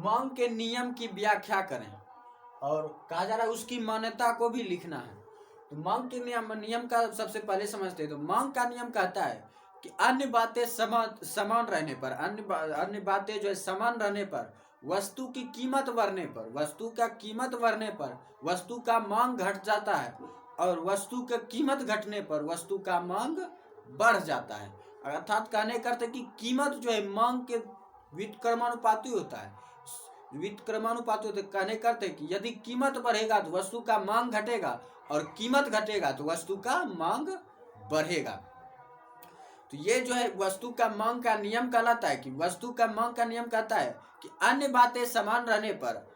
मांग के नियम की व्याख्या करें, और कहा जा रहा है उसकी मान्यता को भी लिखना है। तो मांग के नियम का सबसे पहले समझते हैं। तो मांग का नियम कहता है कि अन्य बातें समान रहने पर, अन्य बातें जो है समान रहने पर, वस्तु की कीमत बढ़ने पर, वस्तु का कीमत बढ़ने पर वस्तु का मांग घट जाता है, और वस्तु का कीमत घटने पर वस्तु का मांग बढ़ जाता है। अर्थात कहने करते कि कीमत जो है मांग के व्युत्क्रमानुपाती होता है, व्युत्क्रमानुपाती होता है। कहने करते कि यदि कीमत बढ़ेगा तो वस्तु का मांग घटेगा, और कीमत घटेगा तो वस्तु का मांग बढ़ेगा। तो ये जो है वस्तु का मांग का नियम कहलाता है कि वस्तु का मांग का नियम कहता है कि अन्य बातें समान रहने पर,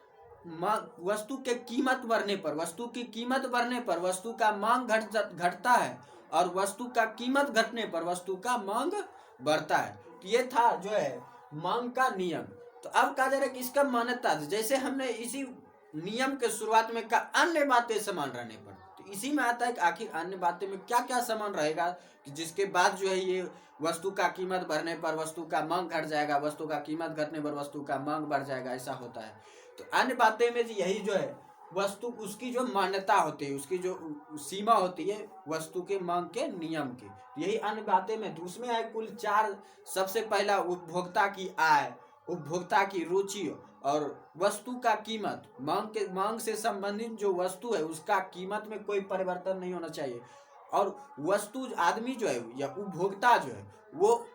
वस्तु के कीमत बढ़ने पर, वस्तु की कीमत बढ़ने पर वस्तु का मांग घटता है, और वस्तु का कीमत घटने पर वस्तु का मांग बढ़ता है। तो ये था जो है मांग का नियम। तो अब कहा जा रहा है कि इसका मान्यता, जैसे हमने इसी नियम के शुरुआत में कहा अन्य बातें समान रहने पर, तो इसी में आता है कि आखिर अन्य बातें में क्या क्या समान रहेगा कि जिसके बाद जो है ये वस्तु का कीमत बढ़ने पर वस्तु का मांग घट जाएगा, वस्तु का कीमत घटने पर वस्तु का मांग बढ़ जाएगा, ऐसा होता है। तो अन्य बातें में यही जो है वस्तु उसकी जो मान्यता होती है, उसकी जो सीमा होती है वस्तु के मांग के नियम की, यही अन्य बातें में। तो उसमें है कुल 4। सबसे पहला उपभोक्ता की आय, उपभोक्ता की रुचि, और वस्तु का कीमत। मांग से संबंधित जो वस्तु है उसका कीमत में कोई परिवर्तन नहीं होना चाहिए, और वस्तु आदमी जो है या उपभोक्ता जो है वो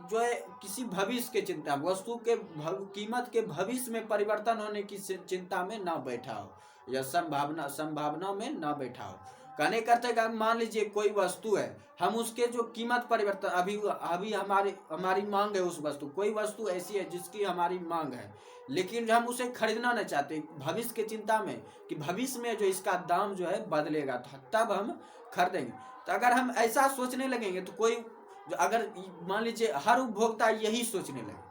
जो है किसी भविष्य के चिंता, वस्तु के कीमत के भविष्य में परिवर्तन होने की चिंता में ना बैठा हो, या संभावना में ना बैठा हो। कहने करते मान लीजिए कोई वस्तु है, हम उसके जो कीमत परिवर्तन, अभी हमारी मांग है उस वस्तु, कोई वस्तु ऐसी है जिसकी हमारी मांग है, लेकिन हम उसे खरीदना नहीं चाहते भविष्य के चिंता में कि भविष्य में जो इसका दाम जो है बदलेगा तब हम खरीदेंगे। तो अगर हम ऐसा सोचने लगेंगे तो कोई, अगर मान लीजिए हर उपभोक्ता यही सोचने लगे,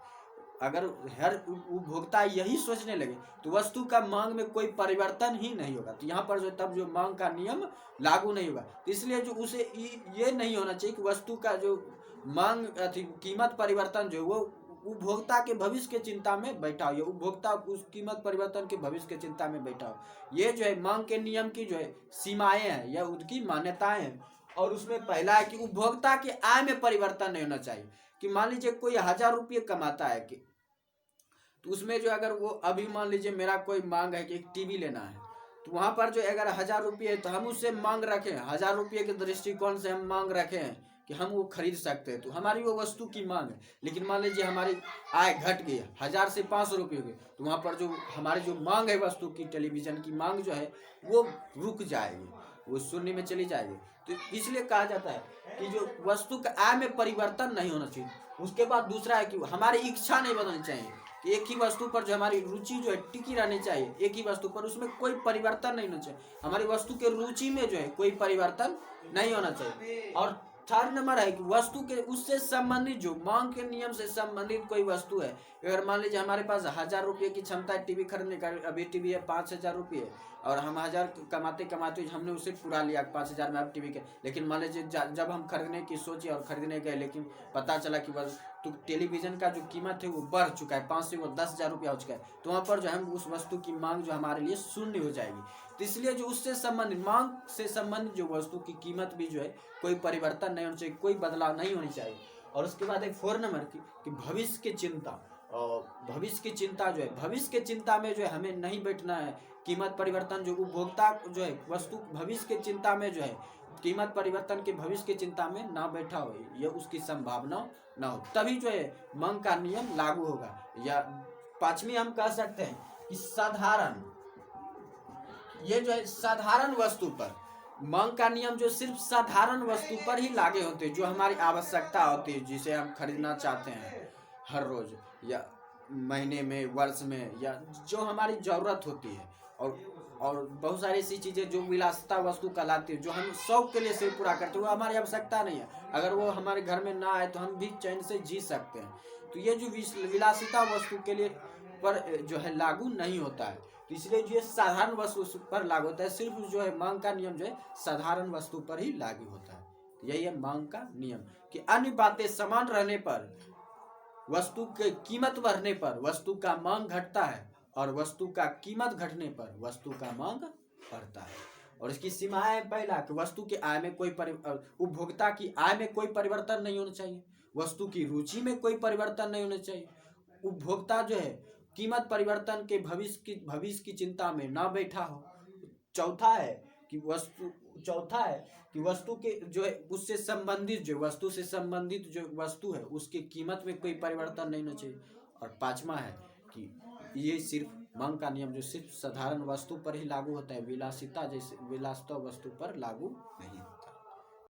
अगर हर उपभोक्ता यही सोचने लगे तो वस्तु का मांग में कोई परिवर्तन ही नहीं होगा। तो यहाँ पर जो तब जो मांग का नियम लागू नहीं होगा। तो इसलिए जो उसे ये नहीं होना चाहिए कि वस्तु का जो मांग कीमत परिवर्तन जो वो उपभोक्ता के भविष्य के चिंता में बैठा हो, या उपभोक्ता उस कीमत परिवर्तन के भविष्य के चिंता में बैठा हो। ये जो है मांग के नियम की जो है सीमाएं हैं या उनकी मान्यताएं हैं। और उसमें पहला है कि उपभोक्ता की आय में परिवर्तन नहीं होना चाहिए। कि मान लीजिए कोई 1000 रुपये कमाता है कि, तो उसमें जो अगर वो अभी मान लीजिए मेरा कोई मांग है कि एक टीवी लेना है, तो वहां पर जो अगर 1000 रुपये है तो हम उससे मांग रखें, 1000 रुपये के दृष्टिकोण से हम मांग रखें कि हम वो खरीद सकते हैं, तो हमारी वो वस्तु की मांग है। लेकिन मान लीजिए हमारी आय घट गई, 1000 से 500 रुपये हो गई, तो वहाँ पर जो हमारी जो मांग है वस्तु की, टेलीविजन की मांग जो है वो रुक जाएगी, वो शून्य में चली जाएगी। तो इसलिए कहा जाता है कि जो वस्तु का आय में परिवर्तन नहीं होना चाहिए। उसके बाद दूसरा है कि हमारी इच्छा नहीं बदलनी चाहिए, कि एक ही वस्तु पर जो हमारी रुचि जो है टिकी रहनी चाहिए, एक ही वस्तु पर, उसमें कोई परिवर्तन नहीं होना चाहिए। हमारी वस्तु के रुचि में जो है कोई परिवर्तन नहीं होना चाहिए। और थर्ड नंबर है कि वस्तु के उससे संबंधित जो मांग के नियम से संबंधित कोई वस्तु है, अगर मान लीजिए हमारे पास 1000 रुपये की क्षमता है टीवी खरीदने का, अभी टीवी है 5000 रुपये, और हम 1000 कमाते कमाते हमने उसे पूरा लिया 5000 में अब टीवी के, लेकिन मान लीजिए जब हम खरीदने की सोचे और खरीदने गए, लेकिन पता चला कि बस तो टेलीविजन का जो कीमत है वो बढ़ चुका है, 5 से वो 10,000 रुपया हो चुका है, तो वहाँ पर जो हम उस वस्तु की मांग जो हमारे लिए शून्य हो जाएगी। तो इसलिए जो उससे संबंधित मांग से संबंधित जो वस्तु की कीमत भी जो है कोई परिवर्तन नहीं होना चाहिए, कोई बदलाव नहीं होनी चाहिए। और उसके बाद एक 4 नंबर की कि भविष्य की चिंता, और भविष्य की चिंता जो है, भविष्य की चिंता में जो है हमें नहीं बैठना है। कीमत परिवर्तन जो उपभोक्ता जो है वस्तु भविष्य के चिंता में जो है कीमत परिवर्तन के भविष्य की चिंता में ना बैठा हो, यह उसकी संभावना ना हो, तभी जो है मांग का नियम लागू होगा। या 5वीं हम कह सकते हैं कि साधारण, ये जो है साधारण वस्तु पर मांग का नियम जो सिर्फ साधारण वस्तु पर ही लागू होते हैं, जो हमारी आवश्यकता होती है, जिसे हम खरीदना चाहते हैं हर रोज या महीने में, वर्ष में, या जो हमारी जरूरत होती है। और बहुत सारी ऐसी चीज़ें जो विलासिता वस्तु कहलाती है, जो हम शौक के लिए सिर्फ पूरा करते हैं, वो हमारी आवश्यकता नहीं है। अगर वो हमारे घर में ना आए तो हम भी चैन से जी सकते हैं। तो ये जो विलासिता वस्तु के लिए पर जो है लागू नहीं होता है। तो इसलिए जो साधारण वस्तु पर लागू होता है, सिर्फ जो है मांग का नियम जो है साधारण वस्तु पर ही लागू होता है। यही है मांग का नियम कि अन्य बातें समान रहने पर वस्तु के कीमत बढ़ने पर वस्तु का मांग घटता है और वस्तु का कीमत घटने पर वस्तु का मांग बढ़ता है। और इसकी सीमाएं, पहला कि वस्तु की आय में कोई उपभोक्ता की आय में कोई परिवर्तन नहीं होना चाहिए, वस्तु की रुचि में कोई परिवर्तन नहीं होना चाहिए, उपभोक्ता जो है कीमत परिवर्तन के भविष्य की चिंता में ना बैठा हो। चौथा है कि वस्तु के जो है उससे संबंधित जो वस्तु है उसकी कीमत में कोई परिवर्तन नहीं होना चाहिए। और पांचवा है कि ये सिर्फ मांग का नियम जो सिर्फ साधारण वस्तु पर ही लागू होता है, विलासिता वस्तु पर लागू नहीं।